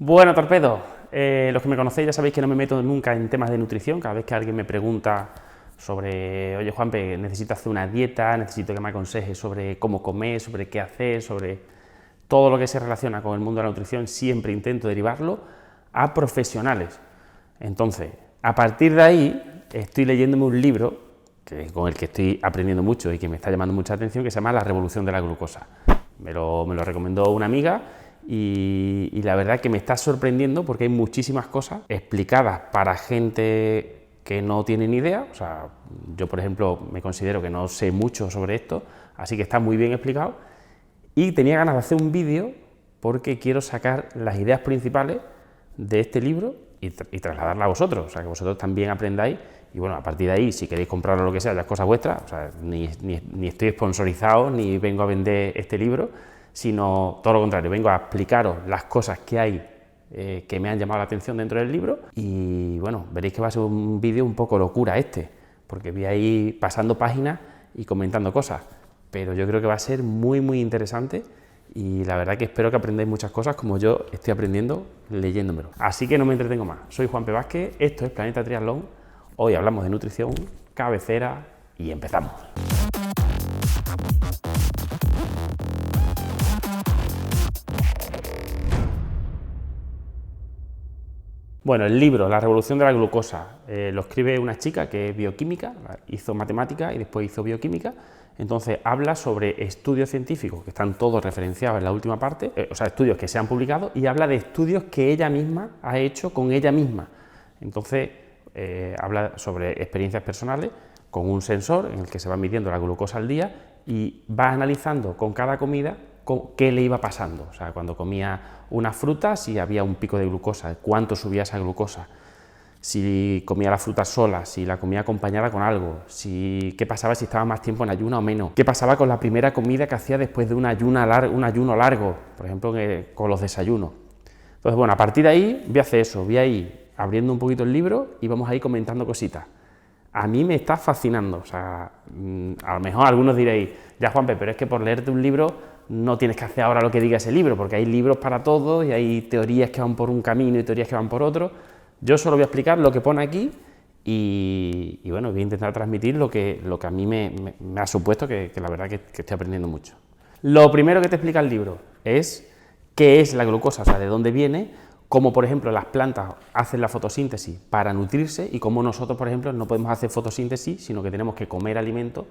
Bueno, torpedos, los que me conocéis ya sabéis que no me meto nunca en temas de nutrición. Cada vez que alguien me pregunta sobre, oye Juanpe, necesito hacer una dieta, necesito que me aconsejes sobre cómo comer, sobre qué hacer, sobre todo lo que se relaciona con el mundo de la nutrición, siempre intento derivarlo a profesionales. Entonces, a partir de ahí, estoy leyéndome un libro con el que estoy aprendiendo mucho y que me está llamando mucha atención, que se llama La revolución de la glucosa. Me lo recomendó una amiga y la verdad que me está sorprendiendo porque hay muchísimas cosas explicadas para gente que no tiene ni idea. O sea, yo por ejemplo me considero que no sé mucho sobre esto, así que está muy bien explicado y tenía ganas de hacer un vídeo porque quiero sacar las ideas principales de este libro y trasladarla a vosotros, o sea, que vosotros también aprendáis y bueno, a partir de ahí, si queréis comprarlo o lo que sea, ya es cosa vuestra. O sea, ni estoy sponsorizado, ni vengo a vender este libro, sino todo lo contrario, vengo a explicaros las cosas que hay que me han llamado la atención dentro del libro y bueno, veréis que va a ser un vídeo un poco locura porque voy a ir pasando páginas y comentando cosas, pero yo creo que va a ser muy interesante y la verdad que espero que aprendáis muchas cosas como yo estoy aprendiendo leyéndomelo. Así que no me entretengo más, soy Juanpe Vázquez, esto es Planeta Triatlón, hoy hablamos de nutrición, cabecera y empezamos. Bueno, el libro, La revolución de la glucosa, lo escribe una chica que es bioquímica, hizo matemática y después hizo bioquímica, entonces habla sobre estudios científicos que están todos referenciados en la última parte, o sea, estudios que se han publicado, y habla de estudios que ella misma ha hecho con ella misma. Entonces, habla sobre experiencias personales con un sensor en el que se va midiendo la glucosa al día y va analizando con cada comida qué le iba pasando. O sea, cuando comía una fruta, si había un pico de glucosa, cuánto subía esa glucosa, si comía la fruta sola, si la comía acompañada con algo, qué pasaba si estaba más tiempo en ayuno o menos, qué pasaba con la primera comida que hacía después de un ayuno largo, por ejemplo, con los desayunos. Entonces, bueno, a partir de ahí voy a hacer eso, voy a ir abriendo un poquito el libro y vamos a ir comentando cositas. A mí me está fascinando, o sea, a lo mejor algunos diréis, ya Juanpe, pero es que por leerte un libro no tienes que hacer ahora lo que diga ese libro, porque hay libros para todos y hay teorías que van por un camino y teorías que van por otro. Yo solo voy a explicar lo que pone aquí y bueno, voy a intentar transmitir lo que a mí me ha supuesto que la verdad que estoy aprendiendo mucho. Lo primero que te explica el libro es qué es la glucosa, o sea, de dónde viene, cómo por ejemplo las plantas hacen la fotosíntesis para nutrirse y cómo nosotros por ejemplo no podemos hacer fotosíntesis, sino que tenemos que comer alimentos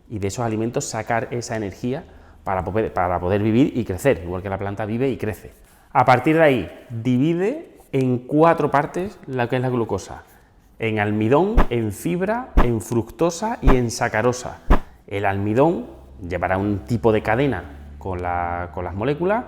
y de esos alimentos sacar esa energía para poder vivir y crecer, igual que la planta vive y crece. A partir de ahí, divide en 4 partes lo que es la glucosa: en almidón, en fibra, en fructosa y en sacarosa. El almidón llevará un tipo de cadena con las moléculas,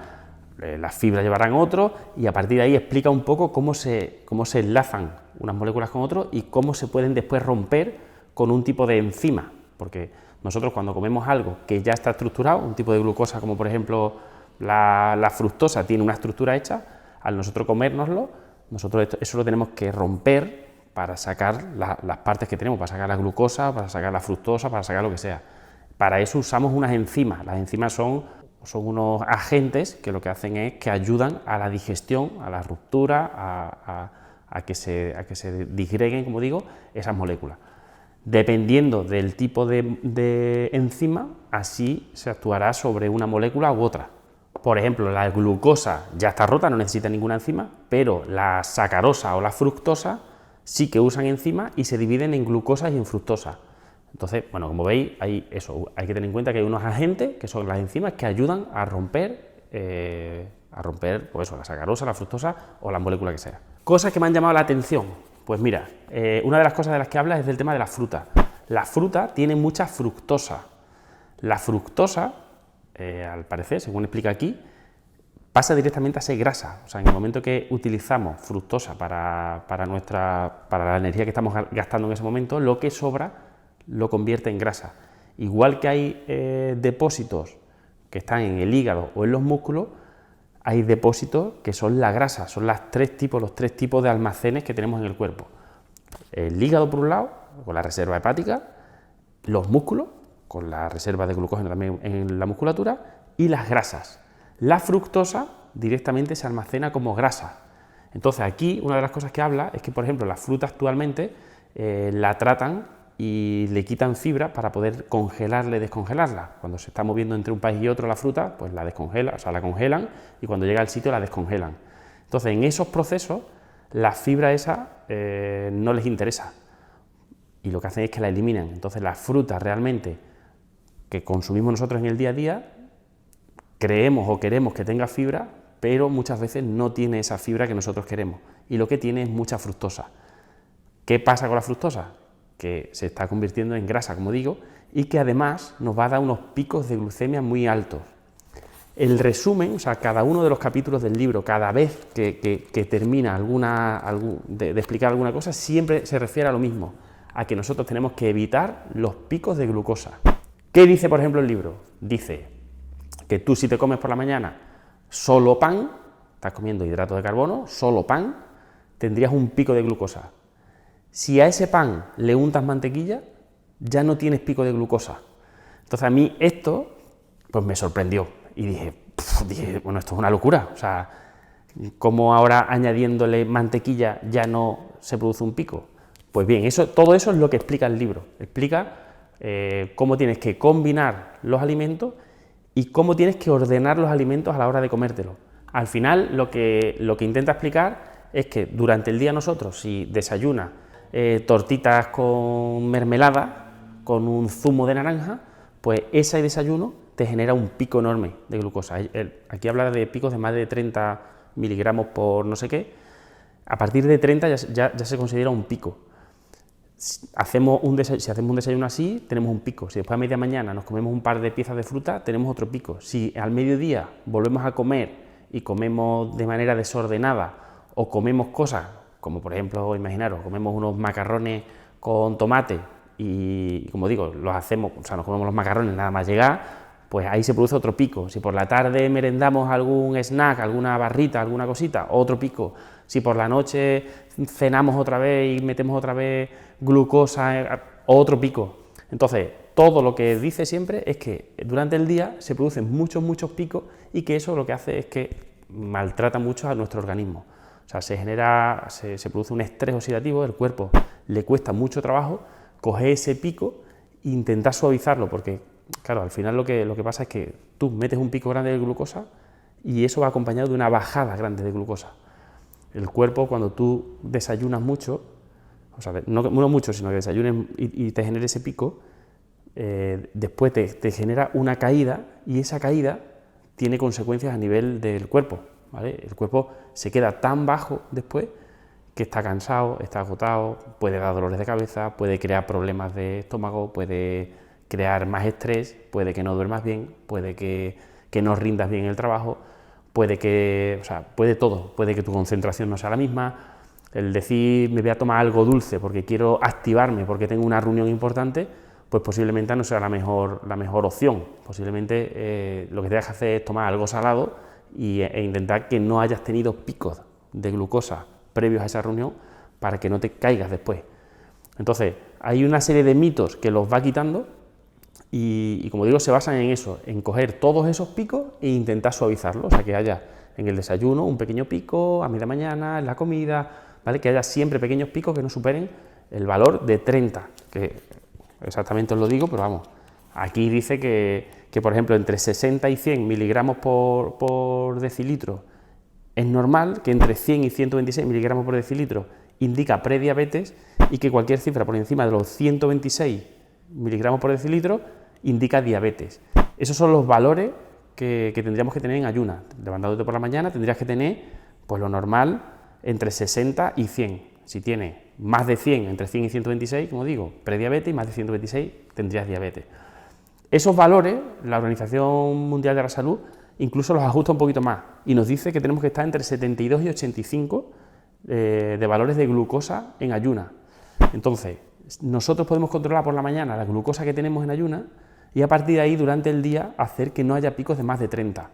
las fibras llevarán otro, y a partir de ahí explica un poco cómo se enlazan unas moléculas con otras y cómo se pueden después romper con un tipo de enzima, porque nosotros cuando comemos algo que ya está estructurado, un tipo de glucosa como por ejemplo la fructosa tiene una estructura hecha, al nosotros comérnoslo, nosotros eso lo tenemos que romper para sacar las partes que tenemos, para sacar la glucosa, para sacar la fructosa, para sacar lo que sea. Para eso usamos unas enzimas. Las enzimas son unos agentes que lo que hacen es que ayudan a la digestión, a la ruptura, a que se disgreguen, como digo, esas moléculas. Dependiendo del tipo de enzima, así se actuará sobre una molécula u otra. Por ejemplo, la glucosa ya está rota, no necesita ninguna enzima, pero la sacarosa o la fructosa sí que usan enzimas y se dividen en glucosa y en fructosa. Entonces, bueno, como veis, hay que tener en cuenta que hay unos agentes, que son las enzimas, que ayudan a romper pues eso, la sacarosa, la fructosa o la molécula que sea. Cosas que me han llamado la atención. Pues mira, una de las cosas de las que habla es del tema de la fruta. La fruta tiene mucha fructosa. La fructosa, al parecer, según explica aquí, pasa directamente a ser grasa. O sea, en el momento que utilizamos fructosa para la energía que estamos gastando en ese momento, lo que sobra lo convierte en grasa. Igual que hay depósitos que están en el hígado o en los músculos, hay depósitos que son la grasa, son los 3 tipos de almacenes que tenemos en el cuerpo. El hígado por un lado, con la reserva hepática, los músculos, con la reserva de glucógeno también en la musculatura, y las grasas. La fructosa directamente se almacena como grasa. Entonces aquí una de las cosas que habla es que, por ejemplo, la fruta actualmente la tratan y le quitan fibra para poder congelarla y descongelarla. Cuando se está moviendo entre un país y otro la fruta, pues la descongelan, o sea, la congelan y cuando llega al sitio la descongelan. Entonces en esos procesos la fibra esa no les interesa y lo que hacen es que la eliminan. Entonces la fruta realmente que consumimos nosotros en el día a día, creemos o queremos que tenga fibra, pero muchas veces no tiene esa fibra que nosotros queremos y lo que tiene es mucha fructosa. ¿Qué pasa con la fructosa? Que se está convirtiendo en grasa, como digo, y que además nos va a dar unos picos de glucemia muy altos. El resumen, o sea, cada uno de los capítulos del libro, cada vez que termina de explicar alguna cosa, siempre se refiere a lo mismo, a que nosotros tenemos que evitar los picos de glucosa. ¿Qué dice, por ejemplo, el libro? Dice que tú, si te comes por la mañana solo pan, estás comiendo hidratos de carbono, solo pan, tendrías un pico de glucosa. Si a ese pan le untas mantequilla, ya no tienes pico de glucosa. Entonces a mí esto pues me sorprendió y dije, bueno, esto es una locura. O sea, ¿cómo ahora añadiéndole mantequilla ya no se produce un pico? Pues bien, todo eso es lo que explica el libro. Explica cómo tienes que combinar los alimentos y cómo tienes que ordenar los alimentos a la hora de comértelos. Al final lo que intenta explicar es que durante el día nosotros, si desayunas tortitas con mermelada, con un zumo de naranja, pues ese desayuno te genera un pico enorme de glucosa. Aquí habla de picos de más de 30 miligramos por no sé qué. A partir de 30 ya se considera un pico. Si hacemos un desayuno así, tenemos un pico. Si después a media mañana nos comemos un par de piezas de fruta, tenemos otro pico. Si al mediodía volvemos a comer y comemos de manera desordenada o comemos cosas, como por ejemplo, imaginaros, comemos unos macarrones con tomate y como digo, nos comemos los macarrones nada más llegar, pues ahí se produce otro pico. Si por la tarde merendamos algún snack, alguna barrita, alguna cosita, otro pico. Si por la noche cenamos otra vez y metemos otra vez glucosa, otro pico. Entonces, todo lo que dice siempre es que durante el día se producen muchos picos y que eso lo que hace es que maltrata mucho a nuestro organismo. O sea, se produce un estrés oxidativo, el cuerpo le cuesta mucho trabajo coger ese pico e intentar suavizarlo, porque claro, al final lo que pasa es que tú metes un pico grande de glucosa y eso va acompañado de una bajada grande de glucosa. El cuerpo, cuando tú desayunas mucho, o sea, no mucho, sino que desayunes y te genere ese pico, después te genera una caída y esa caída tiene consecuencias a nivel del cuerpo, ¿vale? El cuerpo se queda tan bajo después que está cansado, está agotado, puede dar dolores de cabeza, puede crear problemas de estómago, puede crear más estrés, puede que no duermas bien, puede que no rindas bien en el trabajo, puede todo, puede que tu concentración no sea la misma. El decir me voy a tomar algo dulce porque quiero activarme, porque tengo una reunión importante, pues posiblemente no sea la mejor opción. Posiblemente lo que tengas que hacer es tomar algo salado e intentar que no hayas tenido picos de glucosa previos a esa reunión para que no te caigas después. Entonces, hay una serie de mitos que los va quitando y como digo, se basan en eso, en coger todos esos picos e intentar suavizarlos, o sea, que haya en el desayuno un pequeño pico, a media mañana, en la comida, ¿vale? Que haya siempre pequeños picos que no superen el valor de 30, que exactamente os lo digo, pero vamos, aquí dice que por ejemplo, entre 60 y 100 miligramos por decilitro es normal, que entre 100 y 126 miligramos por decilitro indica prediabetes y que cualquier cifra por encima de los 126 miligramos por decilitro indica diabetes. Esos son los valores que tendríamos que tener en ayunas. Levantándote por la mañana tendrías que tener pues lo normal entre 60 y 100. Si tienes más de 100, entre 100 y 126, como digo, prediabetes, y más de 126 tendrías diabetes. Esos valores, la Organización Mundial de la Salud incluso los ajusta un poquito más y nos dice que tenemos que estar entre 72 y 85 de valores de glucosa en ayunas. Entonces, nosotros podemos controlar por la mañana la glucosa que tenemos en ayunas y a partir de ahí, durante el día, hacer que no haya picos de más de 30.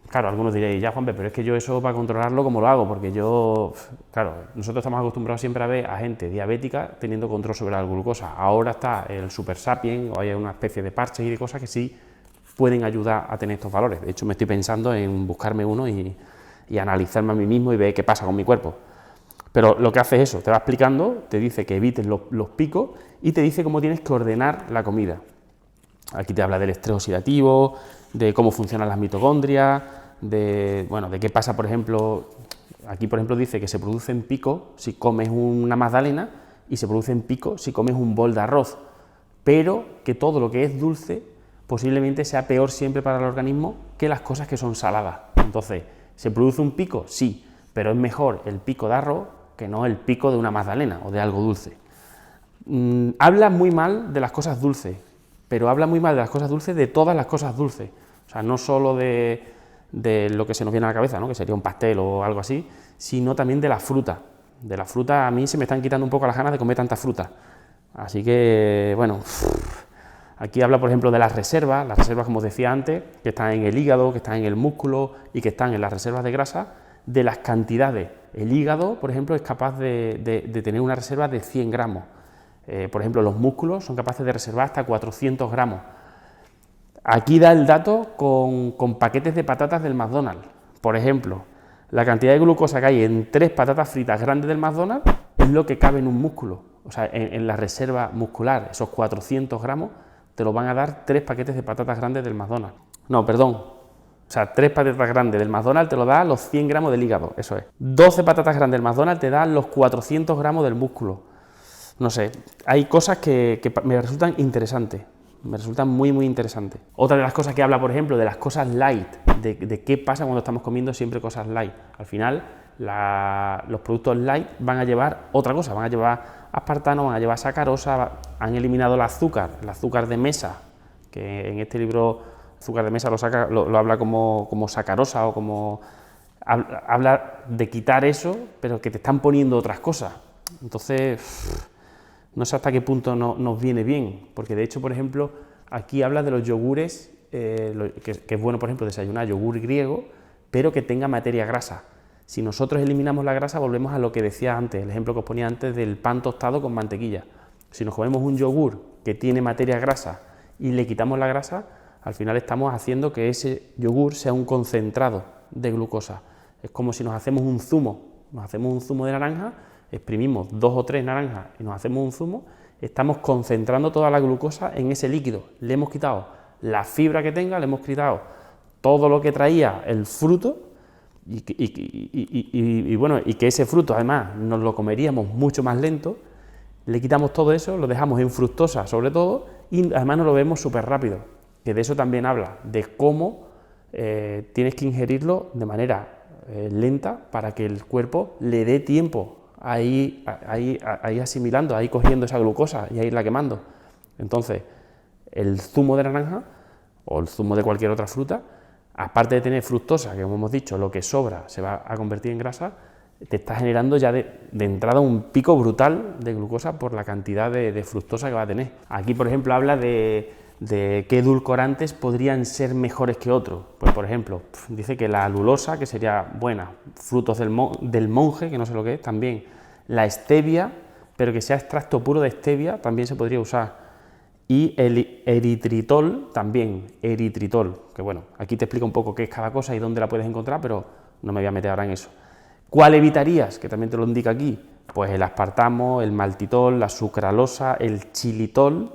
Claro, algunos diréis, ya Juanpe, pero es que yo eso para controlarlo, ¿cómo lo hago? Porque claro, nosotros estamos acostumbrados siempre a ver a gente diabética teniendo control sobre la glucosa. Ahora está el Super Sapien, o hay una especie de parches y de cosas que sí pueden ayudar a tener estos valores. De hecho, me estoy pensando en buscarme uno y y analizarme a mí mismo y ver qué pasa con mi cuerpo. Pero lo que hace es eso, te va explicando, te dice que evites los picos y te dice cómo tienes que ordenar la comida. Aquí te habla del estrés oxidativo, de cómo funcionan las mitocondrias, de qué pasa, por ejemplo, aquí por ejemplo dice que se producen picos si comes una magdalena y se producen picos si comes un bol de arroz, pero que todo lo que es dulce posiblemente sea peor siempre para el organismo que las cosas que son saladas. Entonces, ¿se produce un pico? Sí, pero es mejor el pico de arroz que no el pico de una magdalena o de algo dulce. Habla muy mal de las cosas dulces, pero habla muy mal de las cosas dulces de todas las cosas dulces. O sea, no solo de lo que se nos viene a la cabeza, ¿no? Que sería un pastel o algo así, sino también de la fruta. De la fruta a mí se me están quitando un poco las ganas de comer tanta fruta. Así que, bueno, aquí habla, por ejemplo, de las reservas, como os decía antes, que están en el hígado, que están en el músculo y que están en las reservas de grasa, de las cantidades. El hígado, por ejemplo, es capaz de tener una reserva de 100 gramos. Por ejemplo, los músculos son capaces de reservar hasta 400 gramos. Aquí da el dato con paquetes de patatas del McDonald's. Por ejemplo, la cantidad de glucosa que hay en 3 patatas fritas grandes del McDonald's es lo que cabe en un músculo. O sea, en la reserva muscular, esos 400 gramos te lo van a dar 3 paquetes de patatas grandes del McDonald's. No, perdón. O sea, 3 patatas grandes del McDonald's te lo da los 100 gramos del hígado, eso es. 12 patatas grandes del McDonald's te dan los 400 gramos del músculo. No sé, hay cosas que me resultan interesantes, me resultan muy, muy interesantes. Otra de las cosas que habla, por ejemplo, de las cosas light, de qué pasa cuando estamos comiendo siempre cosas light. Al final, los productos light van a llevar otra cosa, van a llevar aspartano, van a llevar sacarosa, han eliminado el azúcar de mesa, que en este libro azúcar de mesa lo habla como sacarosa o como... Habla de quitar eso, pero que te están poniendo otras cosas. Entonces, no sé hasta qué punto nos viene bien, porque de hecho, por ejemplo, aquí habla de los yogures, que es bueno, por ejemplo, desayunar yogur griego, pero que tenga materia grasa. Si nosotros eliminamos la grasa, volvemos a lo que decía antes, el ejemplo que os ponía antes del pan tostado con mantequilla. Si nos comemos un yogur que tiene materia grasa y le quitamos la grasa, al final estamos haciendo que ese yogur sea un concentrado de glucosa. Es como si nos hacemos un zumo de naranja, exprimimos 2 o 3 naranjas y nos hacemos un zumo, estamos concentrando toda la glucosa en ese líquido. Le hemos quitado la fibra que tenga, le hemos quitado todo lo que traía el fruto y que ese fruto además nos lo comeríamos mucho más lento. Le quitamos todo eso, lo dejamos en fructosa sobre todo y además nos lo vemos súper rápido, que de eso también habla, de cómo tienes que ingerirlo de manera lenta para que el cuerpo le dé tiempo ahí asimilando, ahí cogiendo esa glucosa y a irla quemando. Entonces, el zumo de naranja o el zumo de cualquier otra fruta, aparte de tener fructosa, que como hemos dicho, lo que sobra se va a convertir en grasa, te está generando ya de entrada un pico brutal de glucosa por la cantidad de fructosa que va a tener. Aquí, por ejemplo, habla de qué edulcorantes podrían ser mejores que otros. Pues, por ejemplo, dice que la alulosa, que sería buena, frutos del monje, que no sé lo que es, también. La stevia, pero que sea extracto puro de stevia, también se podría usar. Y el eritritol también, que bueno, aquí te explico un poco qué es cada cosa y dónde la puedes encontrar, pero no me voy a meter ahora en eso. ¿Cuál evitarías? Que también te lo indica aquí. Pues el aspartamo, el maltitol, la sucralosa, el xilitol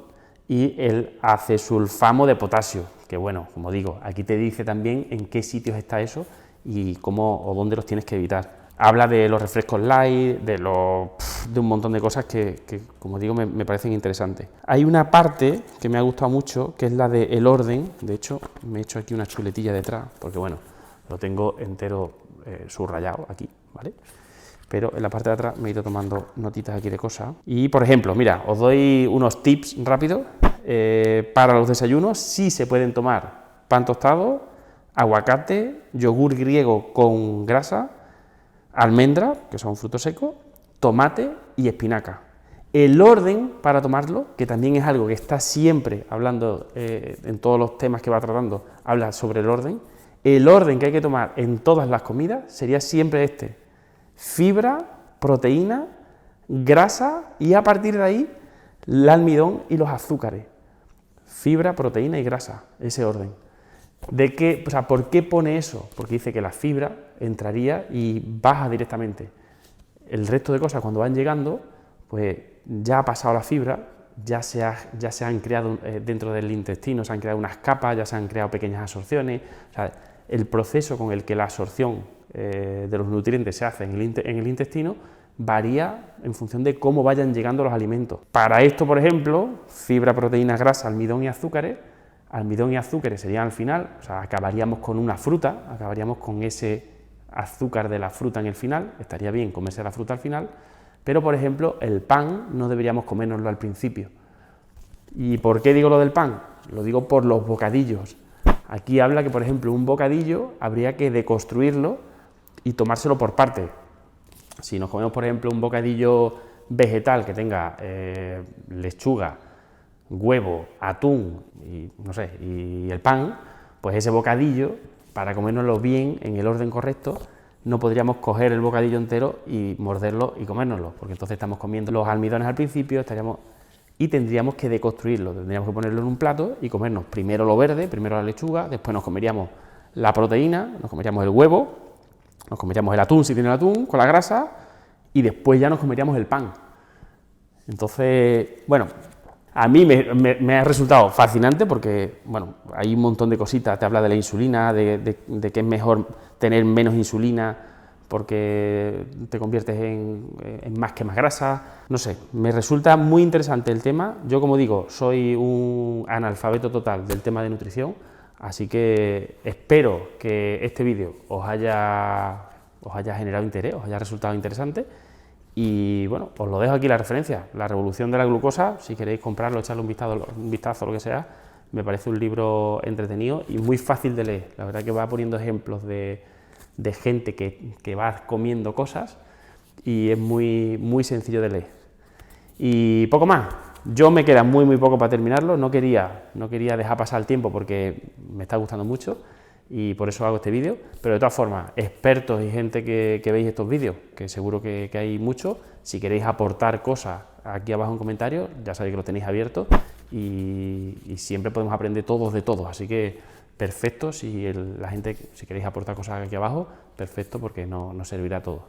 y el acesulfamo de potasio, que bueno, como digo, aquí te dice también en qué sitios está eso y cómo o dónde los tienes que evitar. Habla de los refrescos light, de un montón de cosas que como digo, me parecen interesantes. Hay una parte que me ha gustado mucho, que es la del orden. De hecho, me he hecho aquí una chuletilla detrás, porque bueno, lo tengo entero subrayado aquí, ¿vale? Pero en la parte de atrás me he ido tomando notitas aquí de cosas. Y, por ejemplo, mira, os doy unos tips rápidos. Para los desayunos sí se pueden tomar pan tostado, aguacate, yogur griego con grasa, almendra, que son frutos secos, tomate y espinaca. El orden para tomarlo, que también es algo que está siempre hablando en todos los temas que va tratando, habla sobre el orden que hay que tomar en todas las comidas sería siempre este: fibra, proteína, grasa y a partir de ahí el almidón y los azúcares. Fibra, proteína y grasa, ese orden. ¿Por qué pone eso? Porque dice que la fibra entraría y baja directamente. El resto de cosas, cuando van llegando, pues ya ha pasado la fibra, ya se han creado dentro del intestino, se han creado unas capas, ya se han creado pequeñas absorciones. O sea, el proceso con el que la absorción de los nutrientes se hace en el intestino varía en función de cómo vayan llegando los alimentos. Para esto, por ejemplo, fibra, proteínas, grasa, almidón y azúcares serían al final, o sea, acabaríamos con una fruta, acabaríamos con ese azúcar de la fruta en el final, estaría bien comerse la fruta al final, pero por ejemplo el pan no deberíamos comérnoslo al principio. ¿Y por qué digo lo del pan? Lo digo por los bocadillos. Aquí habla que, por ejemplo, un bocadillo habría que deconstruirlo y tomárselo por partes. Si nos comemos, por ejemplo, un bocadillo vegetal que tenga lechuga, huevo, atún y, no sé, y el pan, pues ese bocadillo, para comérnoslo bien, en el orden correcto, no podríamos coger el bocadillo entero y morderlo y comérnoslo, porque entonces estamos comiendo los almidones al principio, y tendríamos que deconstruirlo, tendríamos que ponerlo en un plato y comernos primero lo verde, primero la lechuga, después nos comeríamos la proteína, nos comeríamos el huevo, nos comeríamos el atún si tiene el atún, con la grasa, y después ya nos comeríamos el pan. Entonces, bueno, a mí me ha resultado fascinante porque, bueno, hay un montón de cositas, te habla de la insulina, de que es mejor tener menos insulina porque te conviertes en más que más grasa, no sé, me resulta muy interesante el tema. Yo, como digo, soy un analfabeto total del tema de nutrición, así que espero que este vídeo os haya generado interés, os haya resultado interesante. Y bueno, os lo dejo aquí la referencia, La revolución de la glucosa. Si queréis comprarlo, echarle un vistazo, lo que sea, me parece un libro entretenido y muy fácil de leer. La verdad que va poniendo ejemplos de gente que va comiendo cosas y es muy sencillo de leer. Y poco más, yo me queda muy poco para terminarlo, no quería dejar pasar el tiempo porque me está gustando mucho y por eso hago este vídeo, pero de todas formas, expertos y gente que veis estos vídeos, que seguro que hay muchos, si queréis aportar cosas aquí abajo en comentarios, ya sabéis que lo tenéis abierto y siempre podemos aprender todos de todos, así que perfecto, si queréis aportar cosas aquí abajo, perfecto, porque nos servirá a todos.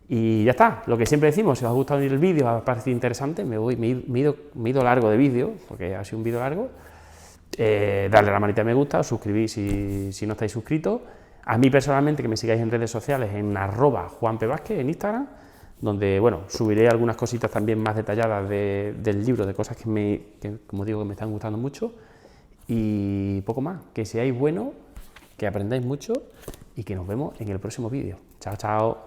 Y ya está, lo que siempre decimos, si os ha gustado el vídeo, os ha parecido interesante, me he ido largo de vídeo, porque ha sido un vídeo largo, darle a la manita de me gusta, os suscribís si no estáis suscritos. A mí personalmente, que me sigáis en redes sociales, en @JuanPVázquez en Instagram, donde, bueno, subiré algunas cositas también más detalladas del libro, de cosas que, como digo, que me están gustando mucho. Y poco más, que seáis buenos, que aprendáis mucho y que nos vemos en el próximo vídeo. Chao, chao.